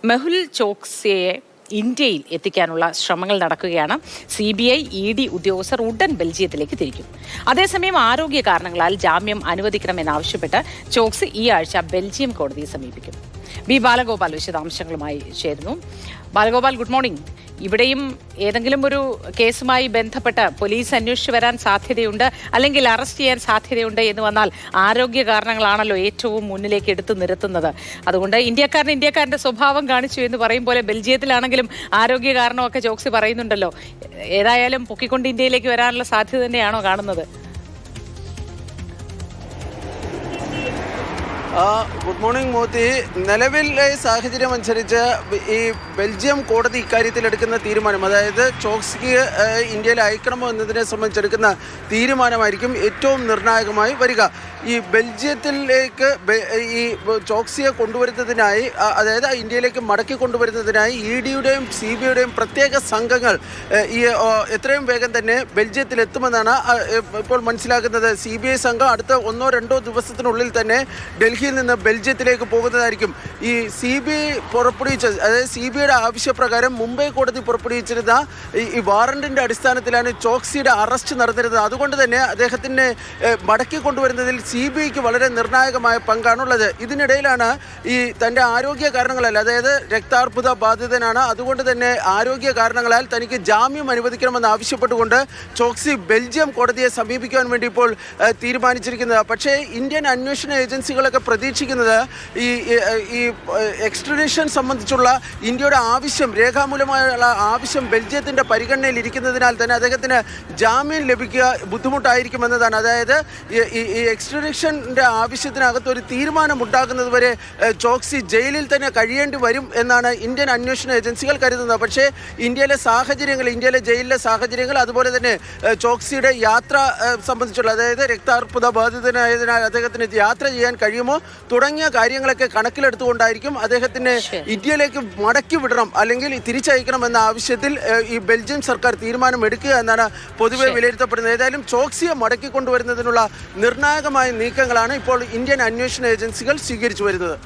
മെഹുൽ ചോക്സിയെ ഇന്ത്യയിൽ എത്തിക്കാനുള്ള ശ്രമങ്ങൾ നടക്കുകയാണ്. CBI ED ഉദ്യോഗസ്ഥർ ഉടൻ ബെൽജിയത്തിലേക്ക് തിരിക്കും. അതേസമയം ആരോഗ്യ കാരണങ്ങളാൽ ജാമ്യം അനുവദിക്കണമെന്നാവശ്യപ്പെട്ട് ചോക്സി ഈ ആഴ്ച ബെൽജിയം കോടതിയെ സമീപിക്കും. ബാലഗോപാൽ വിശദാംശങ്ങളുമായി ചേരുന്നു. Balagopal, good morning. ഇവിടെയും ഏതെങ്കിലും ഒരു കേസുമായി ബന്ധപ്പെട്ട് പോലീസ് അന്വേഷിച്ച് വരാൻ സാധ്യതയുണ്ട്, അല്ലെങ്കിൽ അറസ്റ്റ് ചെയ്യാൻ സാധ്യതയുണ്ട് എന്ന് വന്നാൽ ആരോഗ്യ കാരണങ്ങളാണല്ലോ ഏറ്റവും മുന്നിലേക്ക് എടുത്തു നിരത്തുന്നത്. അതുകൊണ്ട് ഇന്ത്യക്കാരന്റെ സ്വഭാവം കാണിച്ചു എന്ന് പറയും പോലെ ബെൽജിയത്തിലാണെങ്കിലും ആരോഗ്യ കാരണമൊക്കെ ചോക്സി പറയുന്നുണ്ടല്ലോ. ഏതായാലും പൊക്കിക്കൊണ്ട് ഇന്ത്യയിലേക്ക് വരാനുള്ള സാധ്യത തന്നെയാണോ കാണുന്നത്? Good morning Mothi. നിലവിലെ സാഹചര്യം അനുസരിച്ച് ഈ ബെൽജിയം കോടതി ഇക്കാര്യത്തിൽ എടുക്കുന്ന തീരുമാനം, അതായത് ചോക്സിക്ക് ഇന്ത്യയിൽ അയക്കണമോ എന്നതിനെ സംബന്ധിച്ചെടുക്കുന്ന തീരുമാനമായിരിക്കും ഏറ്റവും നിർണായകമായി വരിക. ഈ ബെൽജിയത്തിലേക്ക് ഈ ചോക്സിയെ കൊണ്ടുവരുന്നതിനായി, അതായത് ഇന്ത്യയിലേക്ക് മടക്കി കൊണ്ടുവരുന്നതിനായി EDയുടെയും CBIയുടെയും പ്രത്യേക സംഘങ്ങൾ ഈ എത്രയും വേഗം തന്നെ ബെൽജിയത്തിലെത്തുമെന്നാണ് ഇപ്പോൾ മനസ്സിലാക്കുന്നത്. CBI സംഘം അടുത്ത 1-2 ദിവസത്തിനുള്ളിൽ തന്നെ ഡൽഹിയിൽ നിന്ന് ബെൽജിയത്തിലേക്ക് പോകുന്നതായിരിക്കും. ഈ CBI പുറപ്പെടുവിച്ച, അതായത് CBIയുടെ ആവശ്യപ്രകാരം മുംബൈ കോടതി പുറപ്പെടുവിച്ചിരുന്ന ഈ വാറണ്ടിൻ്റെ അടിസ്ഥാനത്തിലാണ് ചോക്സിയുടെ അറസ്റ്റ് നടന്നിരുന്നത്. അതുകൊണ്ട് തന്നെ അദ്ദേഹത്തിനെ മടക്കി കൊണ്ടുവരുന്നതിൽ CBIക്ക് വളരെ നിർണായകമായ പങ്കാണുള്ളത്. ഇതിനിടയിലാണ് ഈ തൻ്റെ ആരോഗ്യ കാരണങ്ങളാൽ, അതായത് രക്താർബുദ ബാധിതനാണ്, അതുകൊണ്ട് തന്നെ ആരോഗ്യ കാരണങ്ങളാൽ തനിക്ക് ജാമ്യം അനുവദിക്കണമെന്ന് ആവശ്യപ്പെട്ടുകൊണ്ട് ചോക്സി ബെൽജിയം കോടതിയെ സമീപിക്കുവാൻ വേണ്ടി ഇപ്പോൾ തീരുമാനിച്ചിരിക്കുന്നത്. പക്ഷേ ഇന്ത്യൻ അന്വേഷണ ഏജൻസികളൊക്കെ പ്രതീക്ഷിക്കുന്നത് ഈ എക്സ്ട്രഡിഷൻ സംബന്ധിച്ചുള്ള ഇന്ത്യയുടെ ആവശ്യം, രേഖാമൂലമായുള്ള ആവശ്യം ബെൽജിയത്തിൻ്റെ പരിഗണനയിൽ ഇരിക്കുന്നതിനാൽ തന്നെ അദ്ദേഹത്തിന് ജാമ്യം ലഭിക്കുക ബുദ്ധിമുട്ടായിരിക്കുമെന്നതാണ്. അതായത് ഈ എക്സ്ട്രഡിഷൻ്റെ ആവശ്യത്തിനകത്ത് ഒരു തീരുമാനം ഉണ്ടാകുന്നത് വരെ ചോക്സി ജയിലിൽ തന്നെ കഴിയേണ്ടി വരും എന്നാണ് ഇന്ത്യൻ അന്വേഷണ ഏജൻസികൾ കരുതുന്നത്. പക്ഷേ ഇന്ത്യയിലെ ജയിലിലെ സാഹചര്യങ്ങൾ, അതുപോലെ തന്നെ ചോക്സിയുടെ യാത്ര സംബന്ധിച്ചുള്ള, അതായത് രക്താർബുദ ബാധിതനായതിനാൽ അദ്ദേഹത്തിന് യാത്ര ചെയ്യാൻ കഴിയുമോ തുടങ്ങിയ കാര്യങ്ങളൊക്കെ കണക്കിലെടുത്തുകൊണ്ടായിരിക്കും അദ്ദേഹത്തിന് ഇന്ത്യയിലേക്ക് മടക്കി വിടണം അല്ലെങ്കിൽ തിരിച്ചയക്കണം എന്ന ആവശ്യത്തിൽ ഈ ബെൽജിയം സർക്കാർ തീരുമാനം എടുക്കുക എന്നാണ് പൊതുവെ വിലയിരുത്തപ്പെടുന്നത്. ഏതായാലും ചോക്സിയെ മടക്കി കൊണ്ടുവരുന്നതിനുള്ള നിർണായകമായ നീക്കങ്ങളാണ് ഇപ്പോൾ ഇന്ത്യൻ അന്വേഷണ ഏജൻസികൾ സ്വീകരിച്ചു വരുന്നത്.